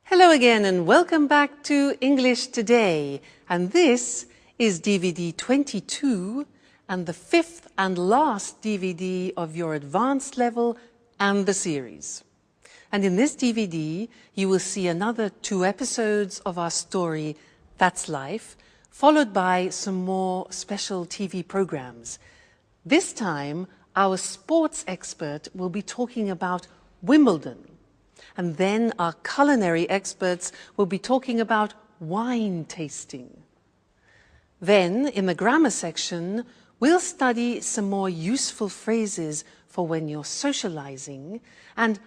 Hello again and welcome back to English Today. And this is DVD 22 and the fifth and last DVD of your advanced level and the series. And in this DVD, you will see another 2 episodes of our story, That's Life, followed by some more special TV programs. This time, our sports expert will be talking about Wimbledon. And then our culinary experts will be talking about wine tasting. Then, in the grammar section, we'll study some more useful phrases for when you're socializing and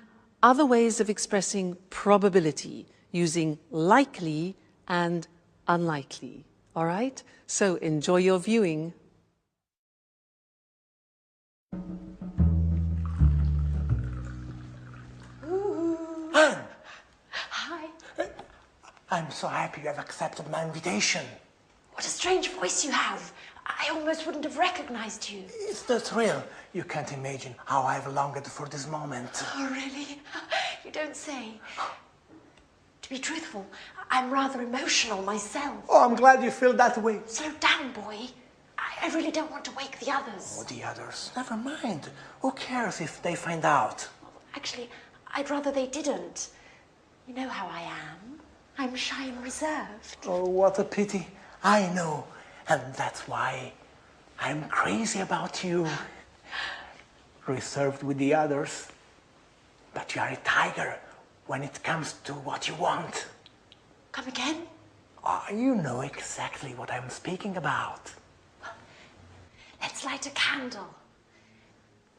other ways of expressing probability using likely and unlikely. All right? So enjoy your viewing. Anne! Hi. I'm so happy you have accepted my invitation. What a strange voice you have. I almost wouldn't have recognized you. It's the thrill. You can't imagine how I've longed for this moment. Oh, really? You don't say. To be truthful, I'm rather emotional myself. Oh, I'm glad you feel that way. Slow down, boy. I really don't want to wake the others. Oh, the others. Never mind. Who cares if they find out? Actually, I'd rather they didn't. You know how I am. I'm shy and reserved. Oh, what a pity. I know. And that's why I'm crazy about you. Reserved with the others. But you are a tiger when it comes to what you want. Come again? Oh, you know exactly what I'm speaking about. Let's light a candle.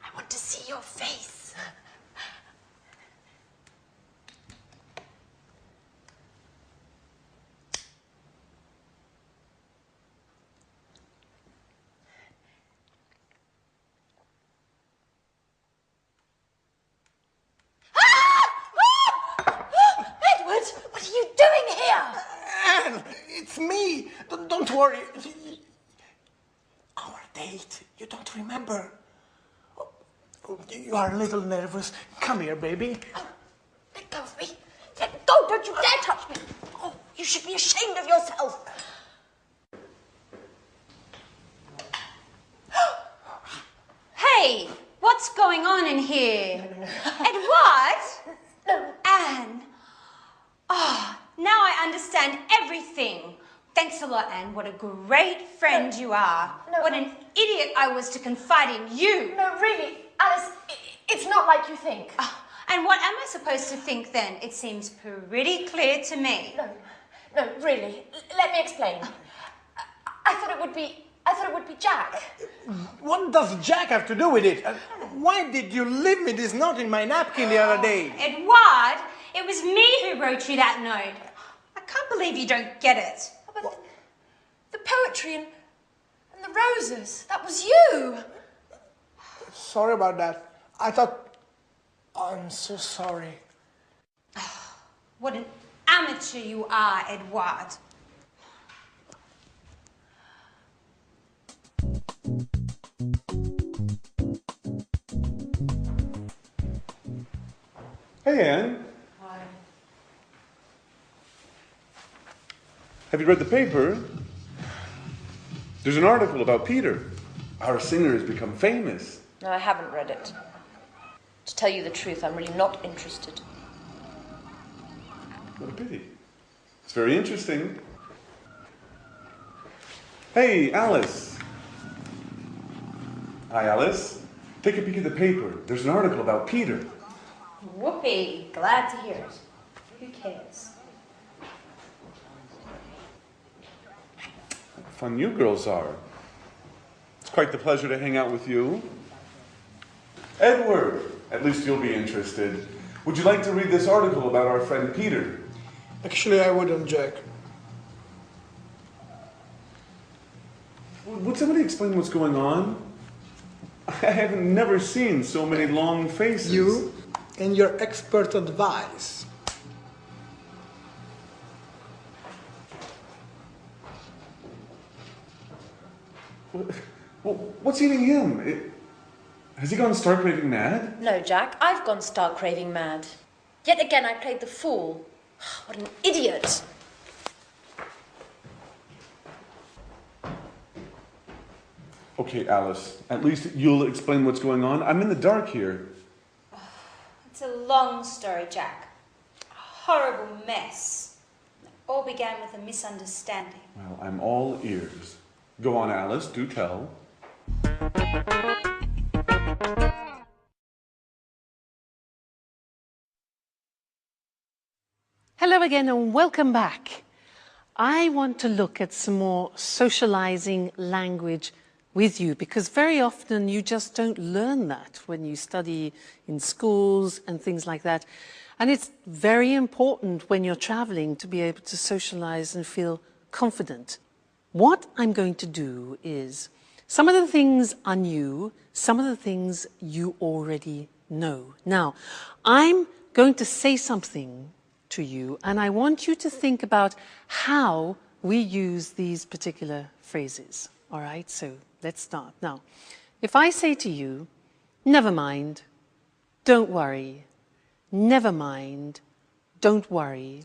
I want to see your face. What are you doing here? Anne, it's me. Don't worry. Our date, you don't remember. Oh, you are a little nervous. Come here, baby. Oh, let go of me. Let go. Don't you dare touch me. Oh, you should be ashamed of yourself. Hey, what's going on in here? Edward? No. Anne? Oh, now I understand everything. Thanks a lot, Anne. What a great friend you are. No. What an idiot I was to confide in you. No, really, Alice, it's not like you think. And what am I supposed to think then? It seems pretty clear to me. No, really. Let me explain. I thought it would be Jack. What does Jack have to do with it? Why did you leave me this note in my napkin the other day? Edward, it was me who wrote you that note. I can't believe you don't get it. But the poetry and the roses, that was you. Sorry about that. I thought... I'm so sorry. What an amateur you are, Edward. Hey, Anne. Hi. Have you read the paper? There's an article about Peter. Our singer has become famous. No, I haven't read it. To tell you the truth, I'm really not interested. What a pity. It's very interesting. Hey, Alice. Hi, Alice. Take a peek at the paper. There's an article about Peter. Whoopee, glad to hear it. Who cares? Fun you girls are. It's quite the pleasure to hang out with you. Edward, at least you'll be interested. Would you like to read this article about our friend Peter? Actually, I wouldn't, Jack. Would somebody explain what's going on? I have never seen so many long faces. You and your expert advice. What's eating him? Has he gone stark raving mad? No, Jack, I've gone star craving mad. Yet again, I played the fool. What an idiot. Okay, Alice, at least you'll explain what's going on. I'm in the dark here. It's a long story, Jack. A horrible mess. It all began with a misunderstanding. Well, I'm all ears. Go on, Alice, do tell. Hello again and welcome back. I want to look at some more socializing language with you because very often you just don't learn that when you study in schools and things like that. And it's very important when you're traveling to be able to socialize and feel confident. What I'm going to do is some of the things are new, some of the things you already know. Now, I'm going to say something to you and I want you to think about how we use these particular phrases. All right, so let's start. Now, if I say to you, never mind, don't worry, never mind, don't worry,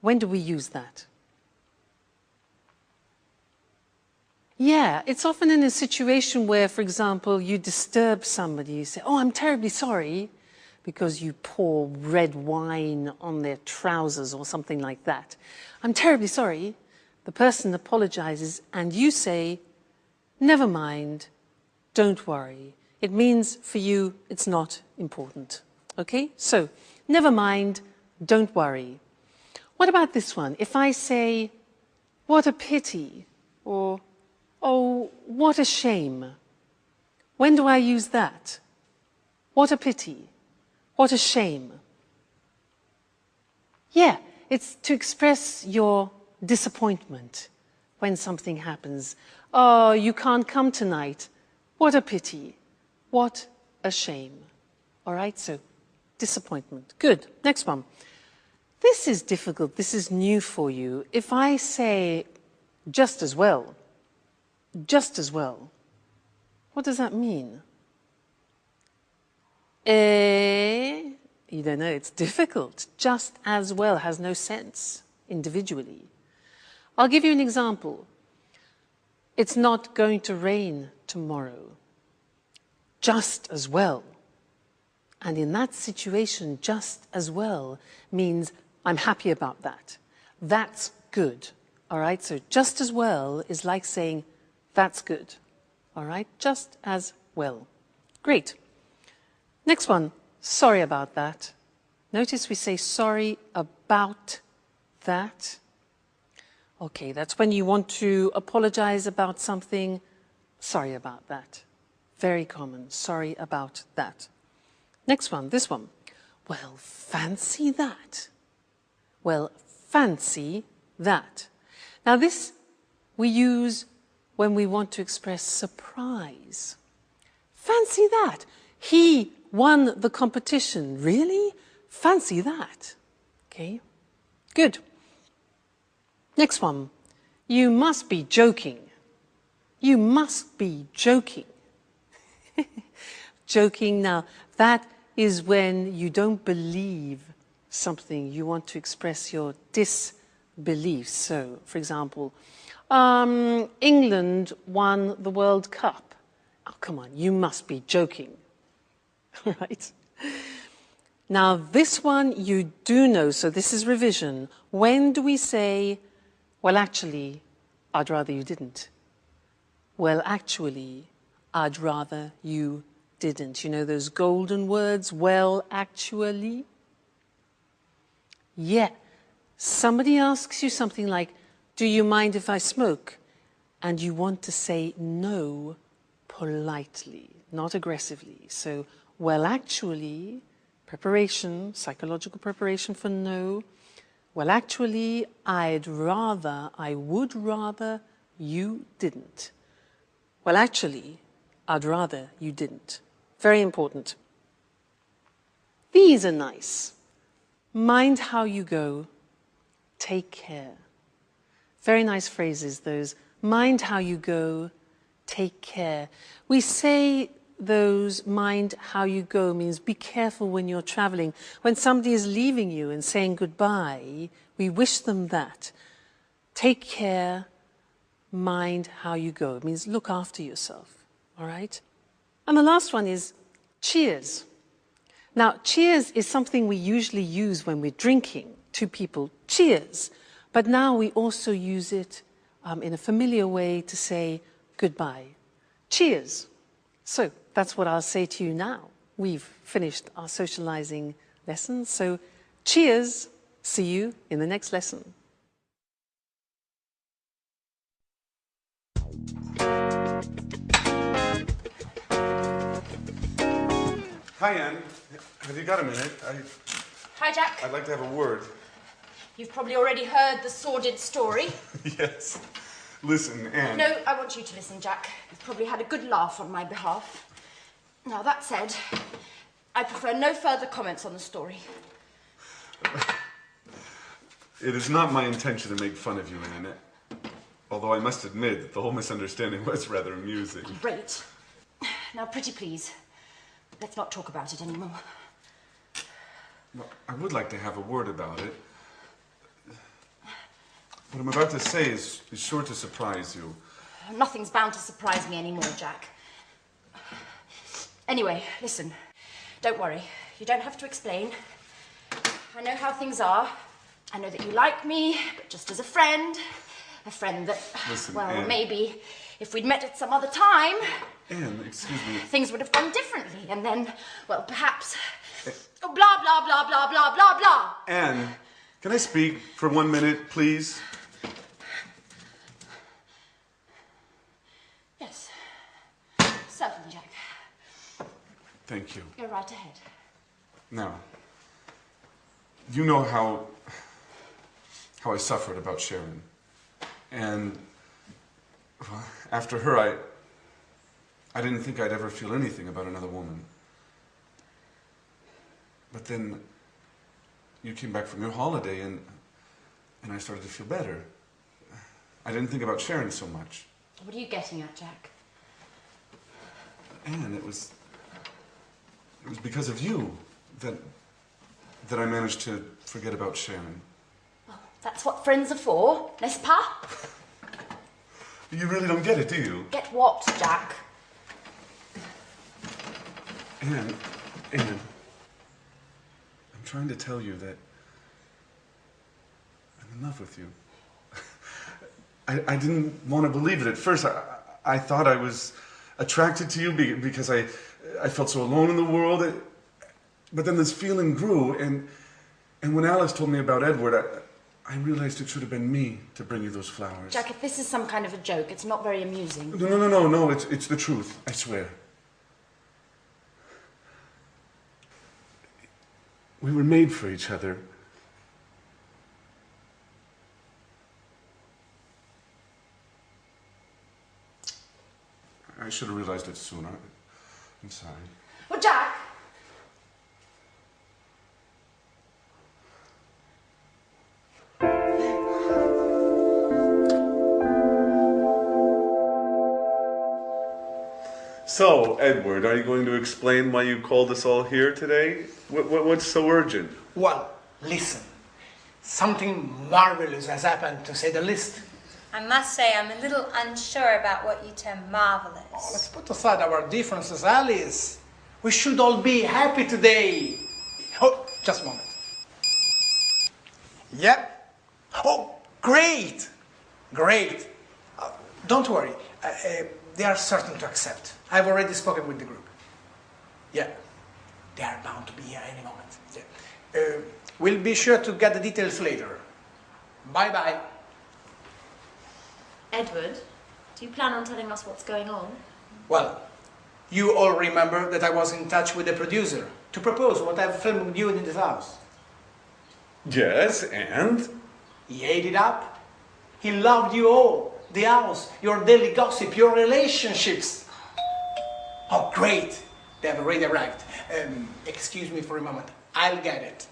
when do we use that? Yeah, it's often in a situation where, for example, you disturb somebody, you say, oh, I'm terribly sorry, because you pour red wine on their trousers or something like that. I'm terribly sorry. The person apologizes and you say, never mind, don't worry. It means for you it's not important. Okay? So, never mind, don't worry. What about this one? If I say, what a pity, or, oh, what a shame. When do I use that? What a pity. What a shame. Yeah, it's to express your disappointment when something happens. Oh, you can't come tonight. What a pity. What a shame. All right, so disappointment. Good. Next one. This is difficult. This is new for you. If I say just as well, what does that mean? You don't know, it's difficult. Just as well has no sense individually. I'll give you an example. It's not going to rain tomorrow. Just as well. And in that situation, just as well means I'm happy about that. That's good. All right, so just as well is like saying that's good. All right, just as well. Great. Next one, sorry about that. Notice we say sorry about that. Okay, that's when you want to apologize about something. Sorry about that. Very common, sorry about that. Next one, this one. Well, fancy that. Well, fancy that. Now this we use when we want to express surprise. Fancy that. He won the competition. Really? Fancy that. Okay, good. Next one. You must be joking. You must be joking. Joking, now that is when you don't believe something. You want to express your disbelief. So, for example, England won the World Cup. Oh, come on, you must be joking. Right? Now, this one you do know, so this is revision. When do we say, well, actually, I'd rather you didn't? Well, actually, I'd rather you didn't. You know those golden words, well, actually? Yeah. Somebody asks you something like, do you mind if I smoke? And you want to say no politely, not aggressively. So, well, actually, preparation, psychological preparation for no. Well, actually, I would rather you didn't. Well, actually, I'd rather you didn't. Very important. These are nice. Mind how you go. Take care. Very nice phrases, those. Mind how you go. Take care. We say those mind how you go means be careful when you're traveling. When somebody is leaving you and saying goodbye, we wish them that. Take care, mind how you go. It means look after yourself, all right? And the last one is cheers. Now, cheers is something we usually use when we're drinking. Two people, cheers. But now we also use it in a familiar way to say goodbye. Cheers. So that's what I'll say to you now. We've finished our socializing lesson. So cheers. See you in the next lesson. Hi, Anne. Have you got a minute? Hi, Jack. I'd like to have a word. You've probably already heard the sordid story. Yes. Listen, Anne. No, I want you to listen, Jack. You've probably had a good laugh on my behalf. Now, that said, I prefer no further comments on the story. It is not my intention to make fun of you, Anne. Although I must admit that the whole misunderstanding was rather amusing. Great. Now, pretty please, let's not talk about it anymore. Well, I would like to have a word about it. What I'm about to say is sure to surprise you. Nothing's bound to surprise me anymore, Jack. Anyway, listen. Don't worry. You don't have to explain. I know how things are. I know that you like me, but just as a friend. A friend that, listen, well, Anne. maybe if we'd met at some other time... Anne, excuse me. Things would have gone differently, and then, well, perhaps... Oh, blah, blah, blah, blah, blah, blah, blah. Anne, can I speak for 1 minute, please? Yes. Certainly, Jack. Thank you. Go right ahead. Now, you know how I suffered about Sharon. And well, after her, I didn't think I'd ever feel anything about another woman. But then you came back from your holiday and I started to feel better. I didn't think about Sharon so much. What are you getting at, Jack? And it was because of you that I managed to forget about Sharon. Well, that's what friends are for, n'est-ce pas? You really don't get it, do you? Get what, Jack? Anne, I'm trying to tell you that I'm in love with you. I didn't want to believe it at first. I thought I was attracted to you because I felt so alone in the world. But then this feeling grew, and when Alice told me about Edward, I realized it should have been me to bring you those flowers. Jack, if this is some kind of a joke, it's not very amusing. No, it's the truth, I swear. We were made for each other. I should have realized it sooner. I'm sorry. Well, Jack! So, Edward, are you going to explain why you called us all here today? What's so urgent? Well, listen. Something marvelous has happened, to say the least. I must say I'm a little unsure about what you term marvelous. Oh, let's put aside our differences, Alice. We should all be happy today. Oh, just a moment. Yep. Oh, great. Great. Don't worry. They are certain to accept. I've already spoken with the group. Yeah. They are bound to be here any moment. Yeah. We'll be sure to get the details later. Bye-bye. Edward, do you plan on telling us what's going on? Well, you all remember that I was in touch with the producer to propose what I've filmed with you in this house. Yes, and? He ate it up. He loved you all. The house, your daily gossip, your relationships. Oh, great. They have already arrived. Excuse me for a moment. I'll get it.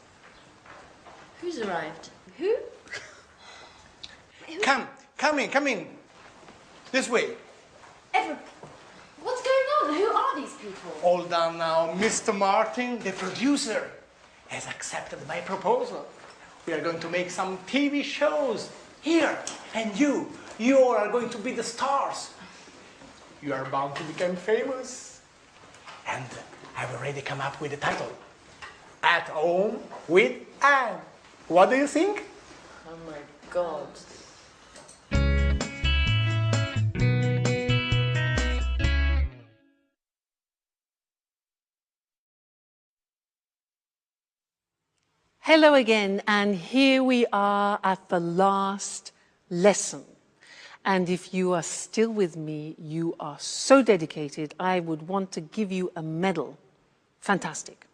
Who's arrived? Who? Come in. This way. Edward, what's going on? Who are these people? people. All done now. Mr. Martin, the producer, has accepted my proposal. We are going to make some TV shows here. And you all are going to be the stars. You are bound to become famous. And I've already come up with the title. At Home with Anne. What do you think? Oh my God. Hello again, and here we are at the last lesson. And if you are still with me, you are so dedicated, I would want to give you a medal. Fantastic.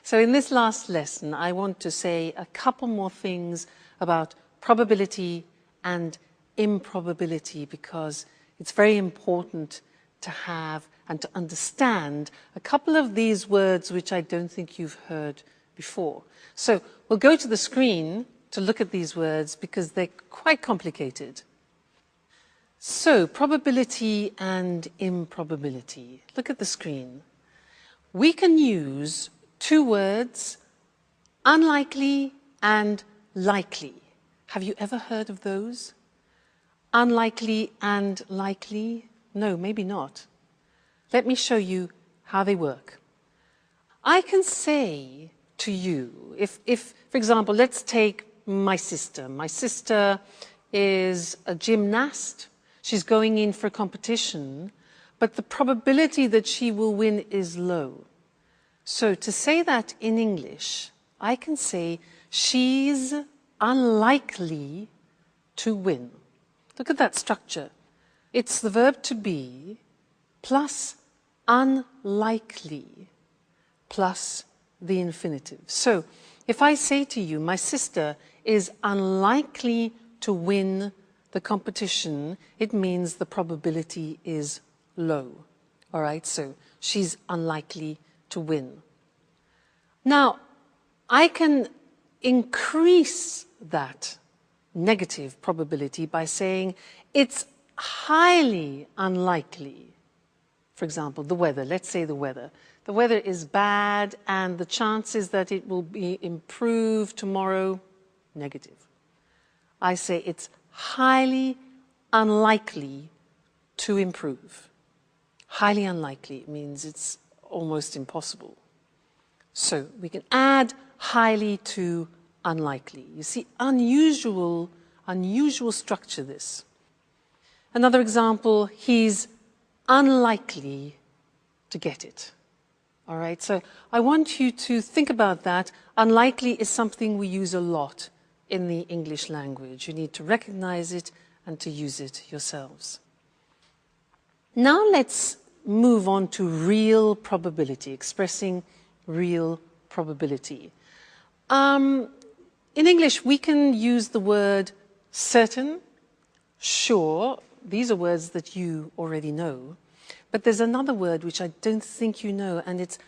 So in this last lesson, I want to say a couple more things about probability and improbability, because it's very important to have and to understand a couple of these words which I don't think you've heard before. So we'll go to the screen to look at these words because they're quite complicated. So, probability and improbability. Look at the screen. We can use two words, unlikely and likely. Have you ever heard of those? Unlikely and likely? No, maybe not. Let me show you how they work. I can say to you, if for example, let's take my sister. My sister is a gymnast. She's going in for a competition, but the probability that she will win is low. So to say that in English, I can say she's unlikely to win. Look at that structure. It's the verb to be plus unlikely plus the infinitive. So if I say to you, my sister is unlikely to win the competition, it means the probability is low. All right, so she's unlikely to win. Now, I can increase that negative probability by saying it's highly unlikely. For example, the weather. Let's say the weather. The weather is bad and the chances that it will be improved tomorrow, negative. I say it's highly unlikely to improve. Highly unlikely means it's almost impossible. So we can add highly to unlikely. You see, unusual structure this. Another example, he's unlikely to get it. All right, so I want you to think about that. Unlikely is something we use a lot in the English language. You need to recognize it and to use it yourselves. Now let's move on to real probability, expressing real probability. In English, we can use the word certain, sure. These are words that you already know. But there's another word which I don't think you know, and it's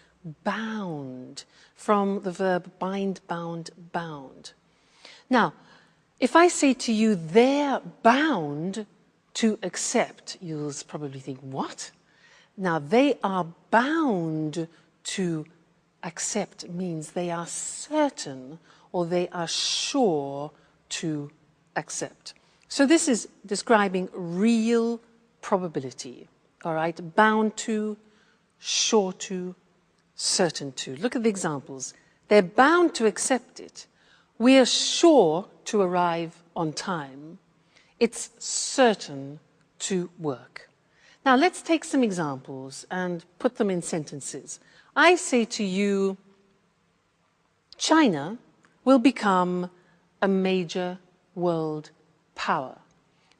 bound, from the verb bind, bound, bound. Now, if I say to you, they're bound to accept, you'll probably think, what? Now, they are bound to accept means they are certain or they are sure to accept. So this is describing real probability. All right, bound to, sure to, certain to. Look at the examples. They're bound to accept it. We are sure to arrive on time. It's certain to work. Now let's take some examples and put them in sentences. I say to you, China will become a major world power.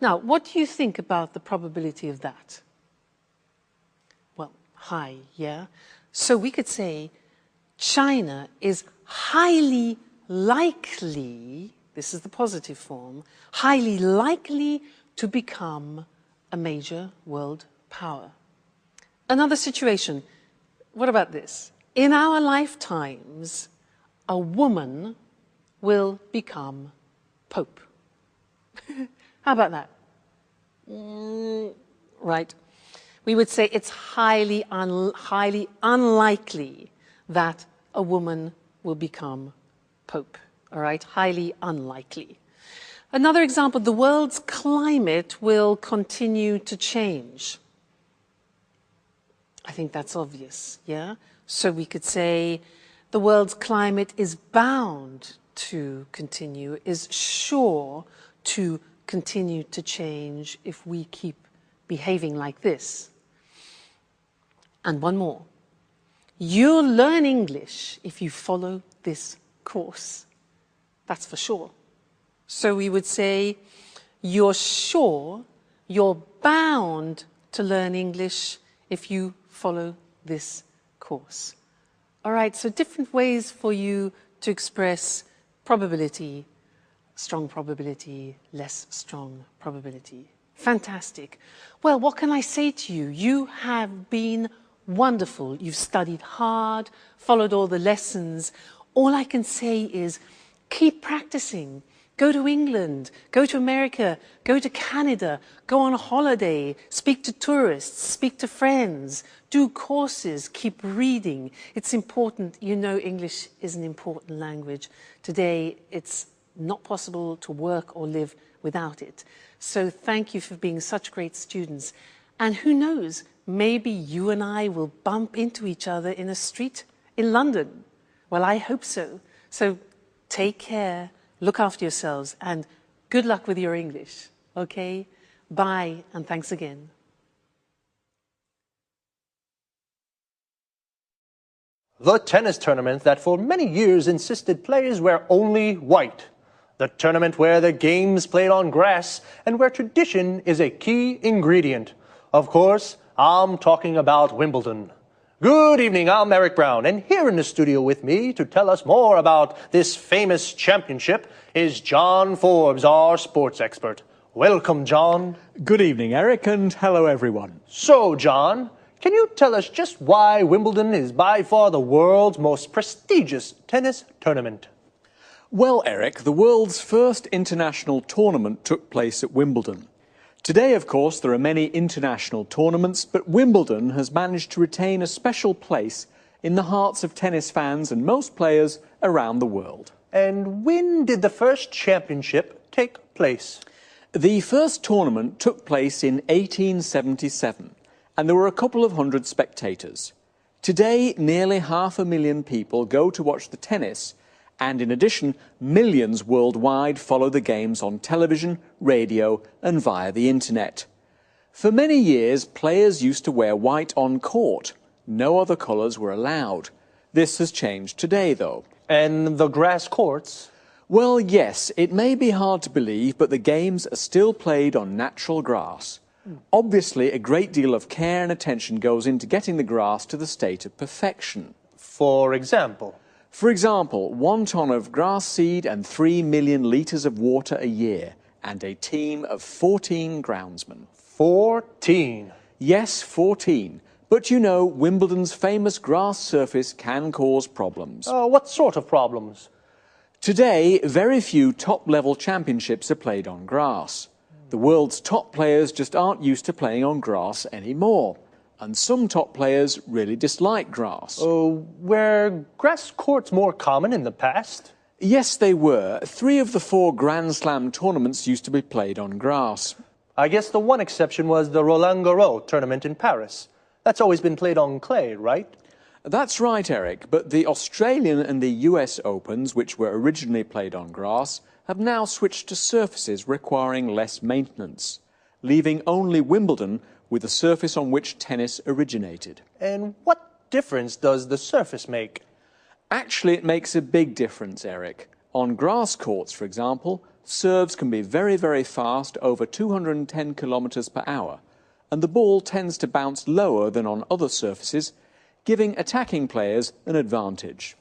Now, what do you think about the probability of that? Well, high, yeah? So we could say China is highly likely, this is the positive form, highly likely to become a major world power. Another situation, what about this? In our lifetimes, a woman will become Pope. How about that? Right. We would say it's highly unlikely that a woman will become Pope. All right, highly unlikely. Another example, the world's climate will continue to change. I think that's obvious, yeah? So we could say the world's climate is bound to continue, is sure to continue to change if we keep behaving like this. And one more. You'll learn English if you follow this course. That's for sure. So we would say, you're sure, you're bound to learn English if you follow this course. All right, so different ways for you to express probability, strong probability, less strong probability. Fantastic. Well, what can I say to you? You have been wonderful. You've studied hard, followed all the lessons. All I can say is keep practicing. Go to England, go to America, go to Canada, go on a holiday, speak to tourists, speak to friends, do courses, keep reading. It's important. You know, English is an important language. Today, it's not possible to work or live without it. So thank you for being such great students. And who knows, maybe you and I will bump into each other in a street in London. Well, I hope so. So take care, look after yourselves, and good luck with your English, okay? Bye, and thanks again. The tennis tournament that for many years insisted players wear only white. The tournament where the game's played on grass and where tradition is a key ingredient. Of course, I'm talking about Wimbledon. Good evening, I'm Eric Brown, and here in the studio with me to tell us more about this famous championship is John Forbes, our sports expert. Welcome, John. Good evening, Eric, and hello, everyone. So, John, can you tell us just why Wimbledon is by far the world's most prestigious tennis tournament? Well, Eric, the world's first international tournament took place at Wimbledon. Today, of course, there are many international tournaments, but Wimbledon has managed to retain a special place in the hearts of tennis fans and most players around the world. And when did the first championship take place? The first tournament took place in 1877, and there were a couple of hundred spectators. Today, nearly 500,000 people go to watch the tennis, and in addition, millions worldwide follow the games on television, radio, and via the internet. For many years, players used to wear white on court. No other colours were allowed. This has changed today, though. And the grass courts? Well, yes, it may be hard to believe, but the games are still played on natural grass. Obviously, a great deal of care and attention goes into getting the grass to the state of perfection. For example? For example, 1 ton of grass seed and 3 million litres of water a year, and a team of 14 groundsmen. 14? Yes, 14. But you know, Wimbledon's famous grass surface can cause problems. What sort of problems? Today, very few top-level championships are played on grass. The world's top players just aren't used to playing on grass anymore. And some top players really dislike grass. Were grass courts more common in the past? Yes, they were. 3 of the 4 Grand Slam tournaments used to be played on grass. I guess the one exception was the Roland Garros tournament in Paris. That's always been played on clay, right? That's right, Eric, but the Australian and the US Opens, which were originally played on grass, have now switched to surfaces requiring less maintenance, leaving only Wimbledon with a surface on which tennis originated. And what difference does the surface make? Actually, it makes a big difference, Eric. On grass courts, for example, serves can be very, very fast, over 210 kilometres per hour, and the ball tends to bounce lower than on other surfaces, giving attacking players an advantage.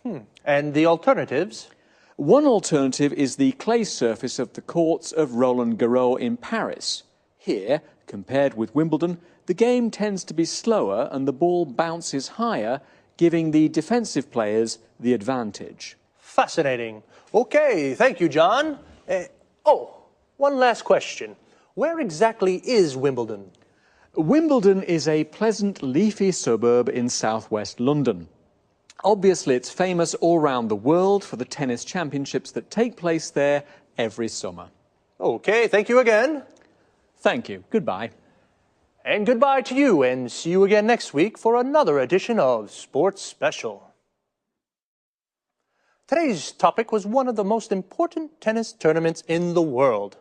And the alternatives? One alternative is the clay surface of the courts of Roland Garros in Paris. Here, compared with Wimbledon, the game tends to be slower and the ball bounces higher, giving the defensive players the advantage. Fascinating. Okay, thank you, John. One last question. Where exactly is Wimbledon? Wimbledon is a pleasant, leafy suburb in southwest London. Obviously, it's famous all around the world for the tennis championships that take place there every summer. Okay, thank you again. Thank you. Goodbye. And goodbye to you, and see you again next week for another edition of Sports Special. Today's topic was one of the most important tennis tournaments in the world.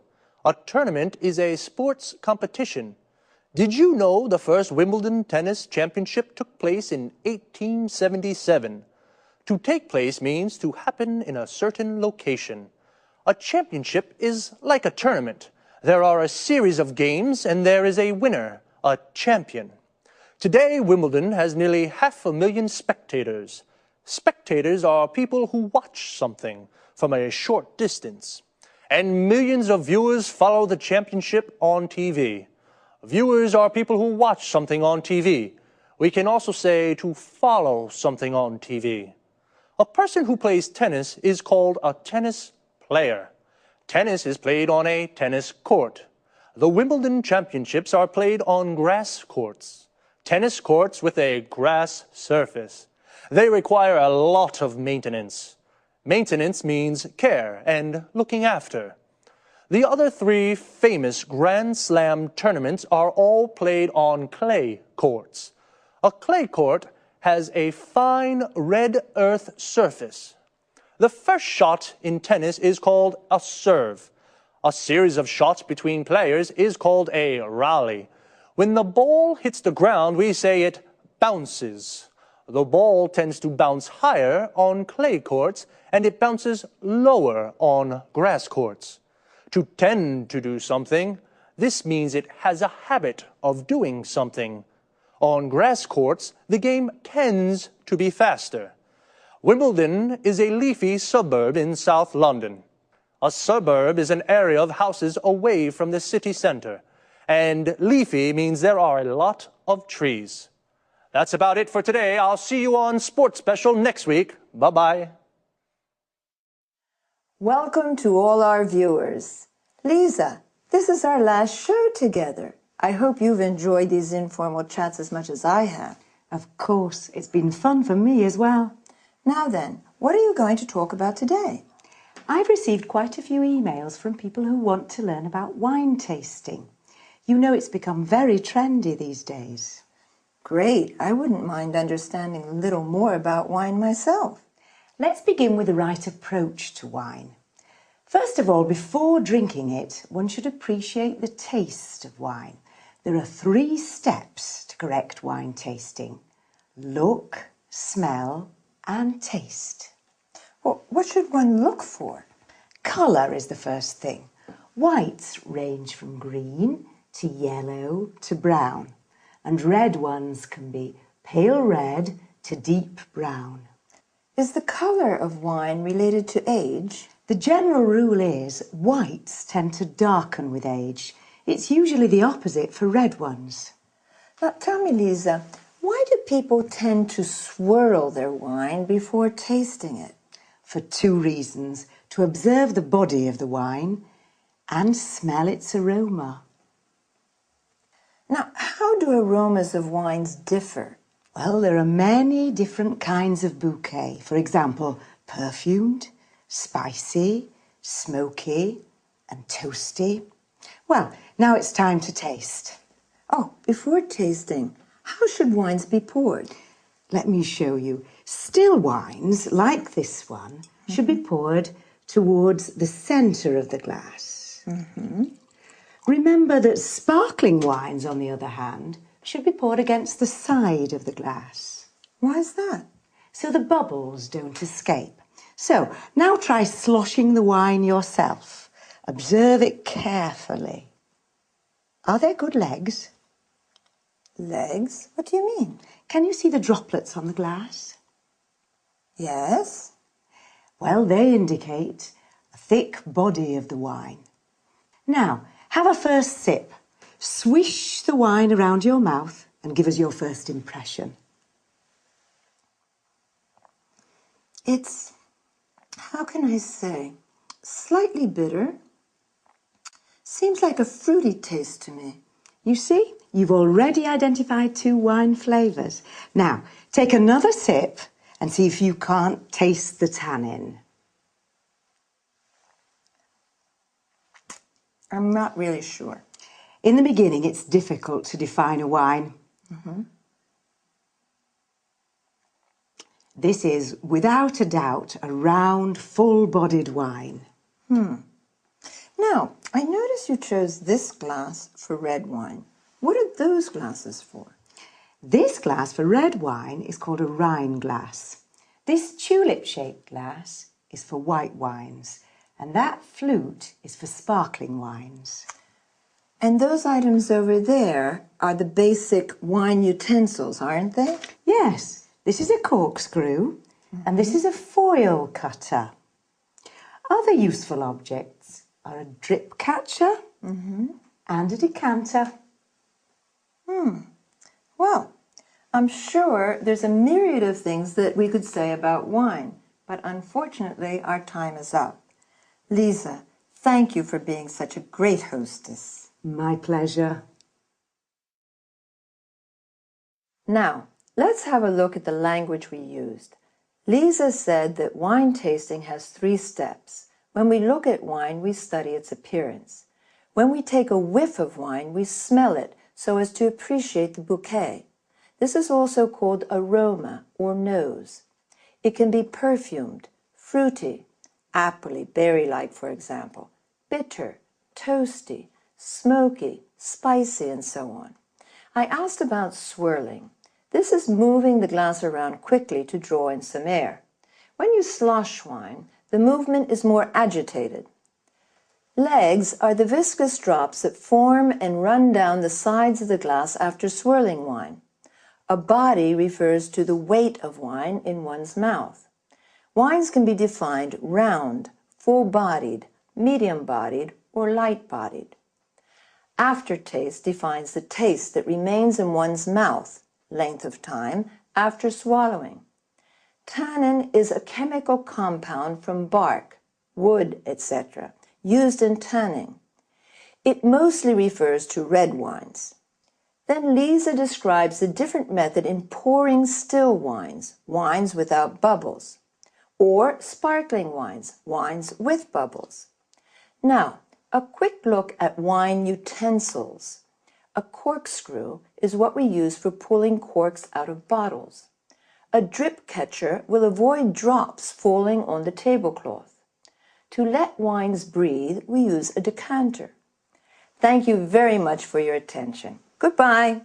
A tournament is a sports competition. Did you know the first Wimbledon Tennis Championship took place in 1877? To take place means to happen in a certain location. A championship is like a tournament. There are a series of games and there is a winner, a champion. Today, Wimbledon has nearly 500,000 spectators. Spectators are people who watch something from a short distance. And millions of viewers follow the championship on TV. Viewers are people who watch something on TV. We can also say to follow something on TV. A person who plays tennis is called a tennis player. Tennis is played on a tennis court. The Wimbledon Championships are played on grass courts. Tennis courts with a grass surface. They require a lot of maintenance. Maintenance means care and looking after. The other three famous Grand Slam tournaments are all played on clay courts. A clay court has a fine red earth surface. The first shot in tennis is called a serve. A series of shots between players is called a rally. When the ball hits the ground, we say it bounces. The ball tends to bounce higher on clay courts and it bounces lower on grass courts. To tend to do something, this means it has a habit of doing something. On grass courts, the game tends to be faster. Wimbledon is a leafy suburb in South London. A suburb is an area of houses away from the city centre. And leafy means there are a lot of trees. That's about it for today. I'll see you on Sports Special next week. Bye-bye. Welcome to all our viewers. Lisa, this is our last show together. I hope you've enjoyed these informal chats as much as I have. Of course, it's been fun for me as well. Now then, what are you going to talk about today? I've received quite a few emails from people who want to learn about wine tasting. You know it's become very trendy these days. Great. I wouldn't mind understanding a little more about wine myself. Let's begin with the right approach to wine. First of all, before drinking it, one should appreciate the taste of wine. There are 3 steps to correct wine tasting: look, smell, and taste. Well, what should one look for? Colour is the first thing. Whites range from green to yellow to brown, and red ones can be pale red to deep brown. Is the colour of wine related to age? The general rule is whites tend to darken with age. It's usually the opposite for red ones. Now tell me, Lisa, why do people tend to swirl their wine before tasting it? For 2 reasons: to observe the body of the wine and smell its aroma. Now, how do aromas of wines differ? Well, there are many different kinds of bouquet. For example, perfumed, spicy, smoky, and toasty. Well, now it's time to taste. Oh, before tasting, how should wines be poured? Let me show you. Still wines, like this one, should be poured towards the centre of the glass. Remember that sparkling wines, on the other hand, should be poured against the side of the glass. Why is that? So the bubbles don't escape. So, now try sloshing the wine yourself. Observe it carefully. Are there good legs? Legs? What do you mean? Can you see the droplets on the glass? Yes. Well, they indicate a thick body of the wine. Now, have a first sip. Swish the wine around your mouth and give us your first impression. It's, how can I say, slightly bitter. Seems like a fruity taste to me. You see, you've already identified 2 wine flavours. Now, take another sip and see if you can't taste the tannin. I'm not really sure. In the beginning, it's difficult to define a wine. This is, without a doubt, a round, full-bodied wine. Now, I notice you chose this glass for red wine. What are those glasses for? This glass for red wine is called a Rhine glass. This tulip-shaped glass is for white wines, and that flute is for sparkling wines. And those items over there are the basic wine utensils, aren't they? Yes, this is a corkscrew, and this is a foil cutter. Other useful objects are a drip catcher and a decanter. Well, I'm sure there's a myriad of things that we could say about wine, but unfortunately our time is up. Lisa, thank you for being such a great hostess. My pleasure. Now, let's have a look at the language we used. Lisa said that wine tasting has 3 steps. When we look at wine, we study its appearance. When we take a whiff of wine, we smell it so as to appreciate the bouquet. This is also called aroma or nose. It can be perfumed, fruity, appley, berry-like for example, bitter, toasty, smoky, spicy, and so on. I asked about swirling. This is moving the glass around quickly to draw in some air. When you slosh wine, the movement is more agitated. Legs are the viscous drops that form and run down the sides of the glass after swirling wine. A body refers to the weight of wine in one's mouth. Wines can be defined round, full-bodied, medium-bodied, or light-bodied. Aftertaste defines the taste that remains in one's mouth, length of time, after swallowing. Tannin is a chemical compound from bark, wood, etc., used in tanning. It mostly refers to red wines. Then Lisa describes the different method in pouring still wines, wines without bubbles, or sparkling wines, wines with bubbles. Now, a quick look at wine utensils. A corkscrew is what we use for pulling corks out of bottles. A drip catcher will avoid drops falling on the tablecloth. To let wines breathe, we use a decanter. Thank you very much for your attention. Goodbye.